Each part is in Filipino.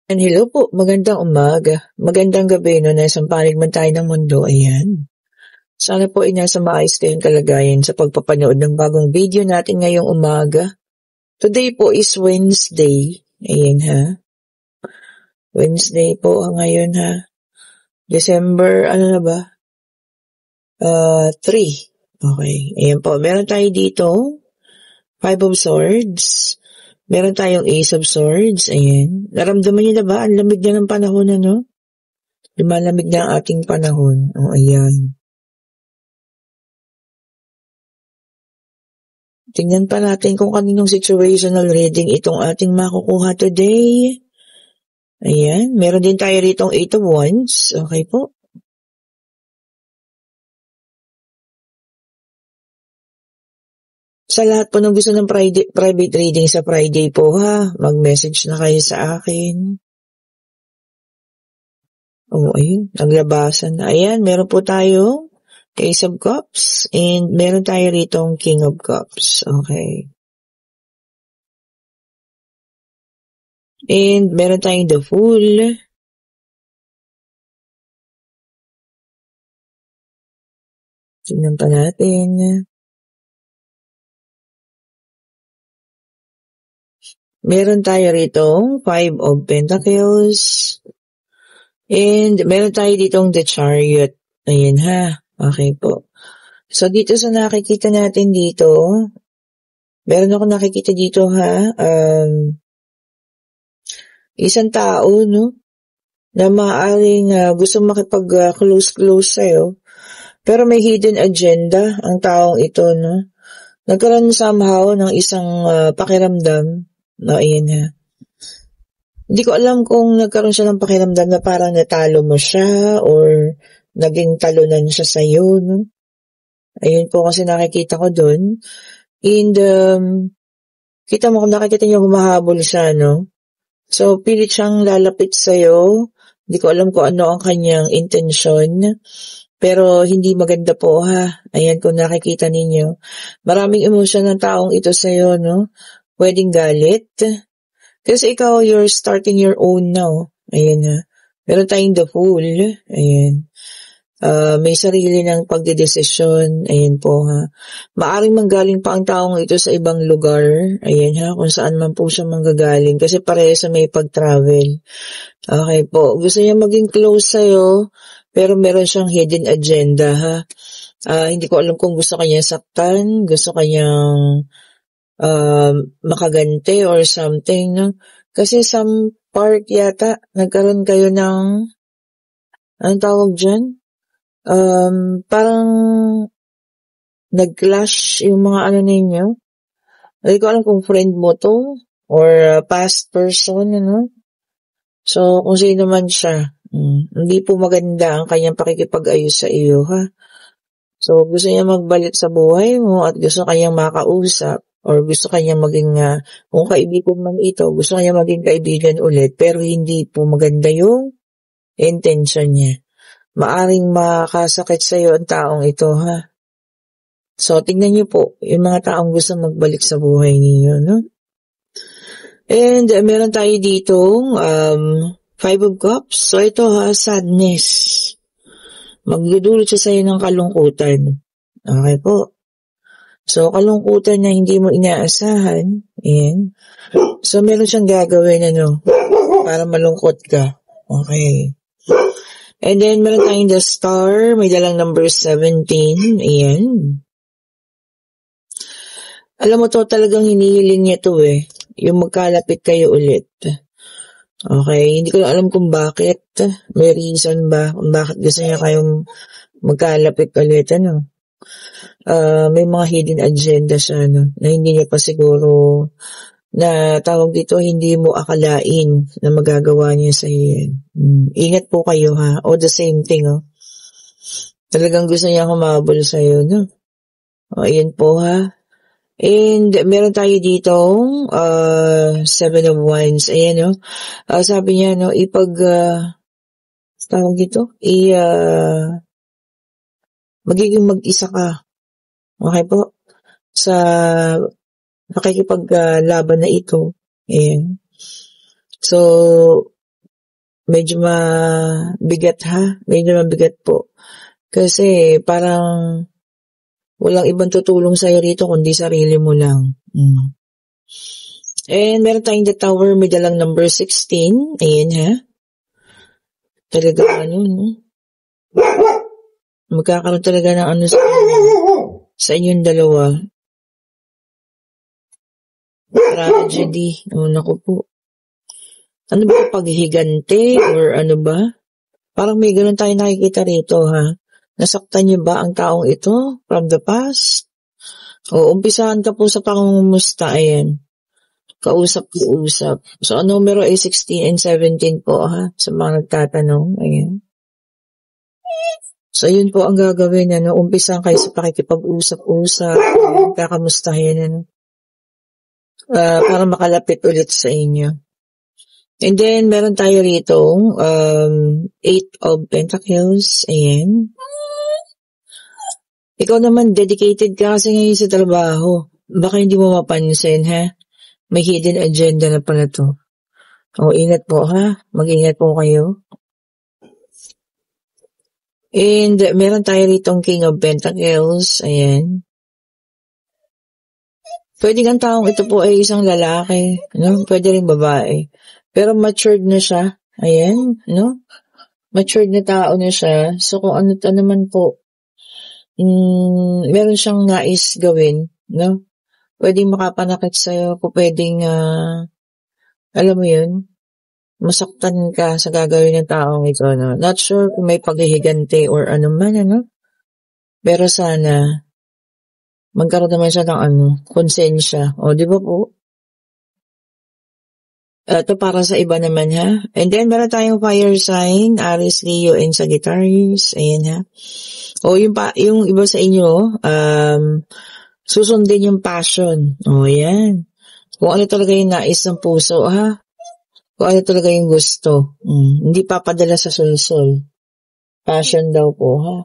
And hello po, magandang umaga. Magandang gabi no, nasa panig man tayo ng mundo, ayan. Sana po ay nasa maayos kayong kalagayan sa pagpapanood ng bagong video natin ngayong umaga. Today po is Wednesday. Ayan ha. Wednesday po ngayon ha. December, ano na ba? 3. Okay. Ayan po. Meron tayo dito, 5 of Swords. Meron tayong Ace of Swords. Ayan. Naramdaman niyo na ba? Ang lamig na ng panahon, ano? Lumalamig na ang ating panahon. O, ayan. Tingnan pa natin kung kaninong situational reading itong ating makukuha today. Ayan. Meron din tayo ritong 8 of Wands. Okay po. Sa lahat po ng gusto ng private reading sa Friday po ha, mag-message na kayo sa akin. Oh, ayun, naglabasan na. Ayan, meron po tayo Ace of Cups and meron tayo ritong King of Cups. Okay. And meron tayong The Fool. Tingnan pa natin. Meron tayo rito 5 of Pentacles. And meron tayo ditong The Chariot. Ayan ha. Okay po. So dito sa nakikita natin dito, meron ako nakikita dito ha, isang tao no, na maaaring gusto makipag-close sa'yo, pero may hidden agenda ang taong ito no. Nagkaroon somehow ng isang pakiramdam. No, ayan ha. Hindi ko alam kung nagkaroon siya ng pakiramdam na parang natalo mo siya or naging talunan siya sa'yo. No? Ayun po kasi nakikita ko doon. And kita mo kung nakikita niya humahabol siya, no? So, pilit siyang lalapit sa'yo. Hindi ko alam kung ano ang kanyang intensyon. Pero hindi maganda po ha. Ayan kung nakikita ninyo. Maraming emosyon ng taong ito sa'yo, no? Pwedeng galit. Kasi ikaw, you're starting your own now. Ayan ha. Meron tayong The Fool. Ayan. May sarili ng pagdedesisyon. Ayan po ha. Maaring manggaling pa ang taong ito sa ibang lugar. Ayan ha. Kung saan man po siya manggagaling. Kasi pareho sa may pag-travel. Okay po. Gusto niya maging close sa'yo. Pero meron siyang hidden agenda ha. Hindi ko alam kung gusto kanya saktan. Gusto kanyang makagante or something, no? Kasi some part yata, nagkaroon kayo ng, anong tawag dyan? Parang nag-clash yung mga ano ninyo. Hindi ko alam kung friend mo to or past person, ano? So, kung sino man siya, hindi po maganda ang kanyang pakikipag-ayos sa iyo, ha? So, gusto niya magbalik sa buhay mo at gusto kanyang makausap. Or gusto kanya maging, kung kaibigan man ito, gusto kanya maging kaibigan ulit, pero hindi po maganda yung intention niya. Maaring makasakit sa iyo ang taong ito, ha? So, tingnan niyo po, yung mga taong gusto magbalik sa buhay niyo, no? And meron tayo ditong 5 of Cups. So, ito ha, sadness. Magdudulot siya sa iyo ng kalungkutan. Okay po. So, kalungkutan na hindi mo inaasahan, ayan. So, meron siyang gagawin, ano, para malungkot ka. Okay. And then, meron tayong The Star, may dalang number 17, ayan. Alam mo to, talagang hinihiling niya to yung magkalapit kayo ulit. Okay, hindi ko alam kung bakit, may reason ba, kung bakit gusto niya kayong magkalapit ulit, ano. May mga hidden agenda siya, no, na hindi niya pa siguro na tawag dito, hindi mo akalain na magagawa niya sa iyo. Ingat po kayo ha. O the same thing, talagang gusto niya humabol sa iyo, no. O, ayan po ha. And meron tayo dito 7 of Wands. Ayan, no. Sabi niya, no, tawag dito, magiging mag-isa ka. Okay po? Sa makikipaglaban na ito. Ayan. So, medyo mabigat ha. Medyo mabigat po. Kasi parang walang ibang tutulong sa'yo rito kundi sarili mo lang. And meron tayong The Tower, may dalang number 16. Ayan ha. Talaga no? Magkakaroon talaga ng sa inyong dalawa. Tragedy. Naku po. Ano ba, paghihigante or ano ba? Parang may ganun tayo nakikita rito ha. Nasaktan niyo ba ang taong ito from the past? O umpisahan ka po sa pangungumusta. Ayan. Kausap. So, ang numero ay 16 and 17 po ha. Sa mga nagtatanong. Ayan. So, yun po ang gagawin. Umpisahan kayo sa pakikipag-usap-usap. Kakamustahin. Para makalapit ulit sa inyo. And then, meron tayo rito, 8 of Pentacles. Ayan. Ikaw naman, dedicated ka kasi ngayon sa trabaho. Baka hindi mo mapansin, ha? May hidden agenda na pala to. Ingat po, ha? Mag-ingat po kayo. And, meron tayo rito King of Pentacles. Ayan. Pwede ang taong ito po ay isang lalaki. Pwede rin babae. Pero matured na siya. Ayan, matured na tao na siya. So, kung ano naman po, meron siyang nais gawin, pwedeng makapanakit sa'yo, kung pwedeng, alam mo yun, masaktan ka sa gagawin ng taong ito, Not sure kung may paghihigante or ano man, Pero sana, magkaroon naman siya ng konsensya. Di ba po? Ito para sa iba naman ha. And then meron tayong fire sign, Aries, Leo, and Sagittarius. Ayan ha. Yung iba sa inyo, susundin yung passion. Ayan. Kung ano talaga yung nais ng puso ha. Kung ano talaga yung gusto. Hindi papadala sa sulsol. Passion daw po ha.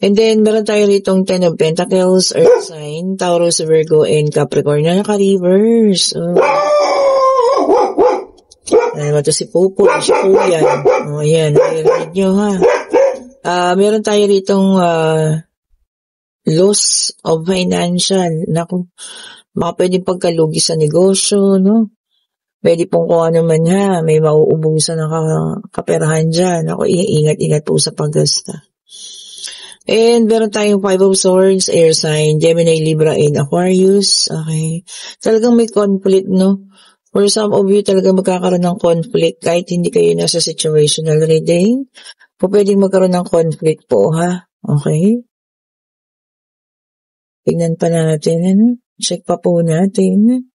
And then meron tayo ritong 10 of Pentacles, Earth sign, Taurus, Virgo, and Capricorn na naka-reverse. Ano ito si Popo, si Kuya. Ayan, narinig nyo ha. Meron tayo ritong loss of financial. Naku, baka pwedeng pagkalugi sa negosyo, Pwede pong kung ano man ha, may mauubusan ng kaperahan dyan. Naku, ingat-ingat po sa paggasta. And meron tayong 5 of Swords, air sign, Gemini, Libra, and Aquarius. Okay. Talagang may conflict, For some of you talaga magkakaroon ng conflict kahit hindi kayo nasa situational reading. Pwedeng magkaroon ng conflict po, ha? Okay? Tignan pa natin, Check pa po natin.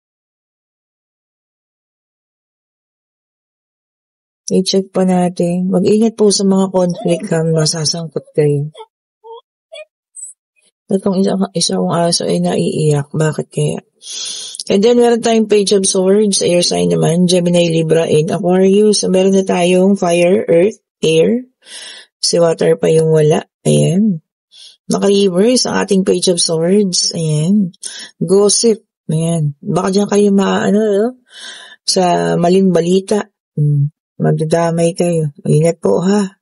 I-check pa natin. Mag-ingat po sa mga conflict ha, masasangkot kayo. Itong isang aso ay naiiyak. Bakit kaya? And then, meron tayong Page of Swords, air sign naman, Gemini, Libra, and Aquarius. So, meron na tayong Fire, Earth, Air. Si Water pa yung wala. Ayan. Naka-reverse ang ating Page of Swords. Ayan. Gossip. Ayan. Baka dyan kayo sa maling balita. Magdadamay kayo. Ingat po, ha.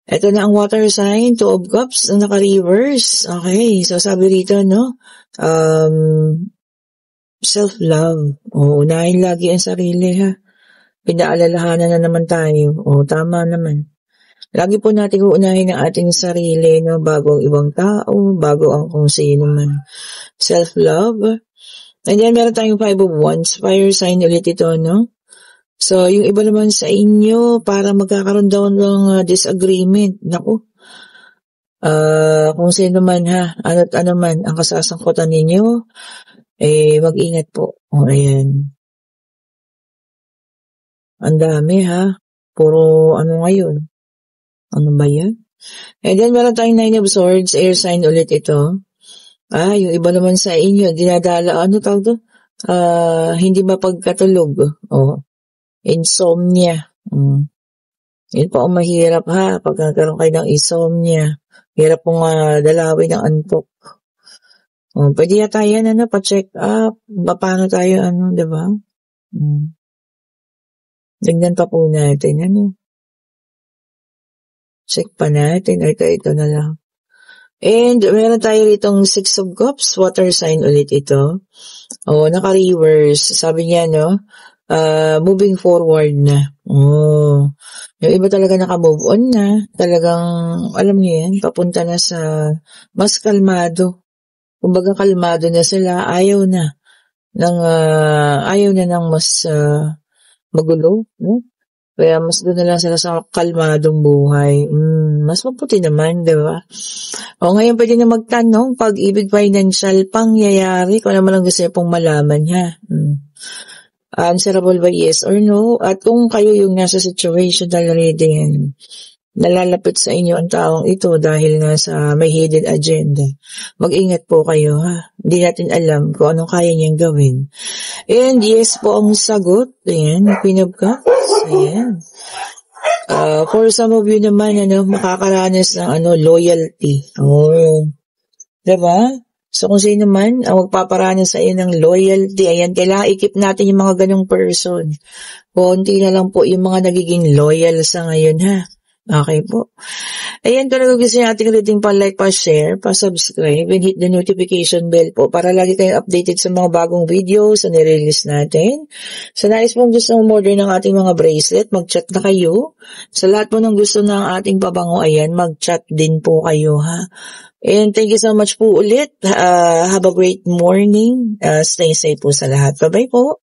Ito na ang water sign, 2 of Cups, ang naka-reverse. Okay, so sabi rito, self-love. Unahin lagi ang sarili, ha. Pinaalalahanan na naman tayo. Tama naman. Lagi po natin uunahin ang ating sarili, bago ang ibang tao, bago ang kung sino man. Self-love. And then, meron tayong 5 of Wands, fire sign ulit ito, So, yung iba naman sa inyo, para magkakaroon daw ng disagreement. Naku. Kung sino man ha, ano't ano man ang kasasangkutan ninyo, mag-ingat po. Ayan. Ang dami ha. Puro ngayon. Ano ba yan? And then, meron tayong 9 of Swords, air sign ulit ito. Yung iba naman sa inyo, dinadala, hindi mapagkatulog. Insomnia. Yun po ang mahirap ha, pag nagkaroon kayo ng insomnia. Hirap pong dalawin ng antok. Pwede yata yan, pa-check up. Paano tayo, diba? Tignan pa po natin. Ano? Check pa natin. Ito na lang. And meron tayo ritong 6 of Cups. Water sign ulit ito. Naka-reverse. Sabi niya, moving forward na. Yung iba talaga naka-move on na. Talagang, alam niyo yan, papunta na sa mas kalmado. Kumbaga kalmado na sila. Ayaw na ng mas magulo. No? Kaya mas doon na lang sila sa kalmadong buhay. Mas mabuti naman, di ba? Ngayon pwede na magtanong, pag-ibig financial pangyayari, kung naman ang gusto niya pong malaman, ha? Answerable by yes or no? At kung kayo yung nasa situation already, nalalapit sa inyo ang taong ito dahil nga sa may hidden agenda, mag-ingat po kayo, ha? Hindi natin alam kung anong kaya niyang gawin. And yes po ang sagot. Ayan, Queen of Cups. Ayan. For some of you naman, makakaranas ng loyalty. Diba? So kung sino man ang magpaparanas sa iyo ng loyalty, ayan, kailangan ikip natin yung mga ganong person. Konti na lang po yung mga nagiging loyal sa ngayon, ha? Okay po. Ayan, kung gusto niyo ating reading, pa-like, pa-share, pa-subscribe, and hit the notification bell po para lagi kayong updated sa mga bagong videos na nirelease natin. Sa nais mong gusto umorder ng ating mga bracelet, mag-chat na kayo. Sa lahat po ng gusto ng ating pabango, ayan, mag-chat din po kayo, ha? And thank you so much po ulit. Have a great morning. Stay safe po sa lahat. Bye-bye po.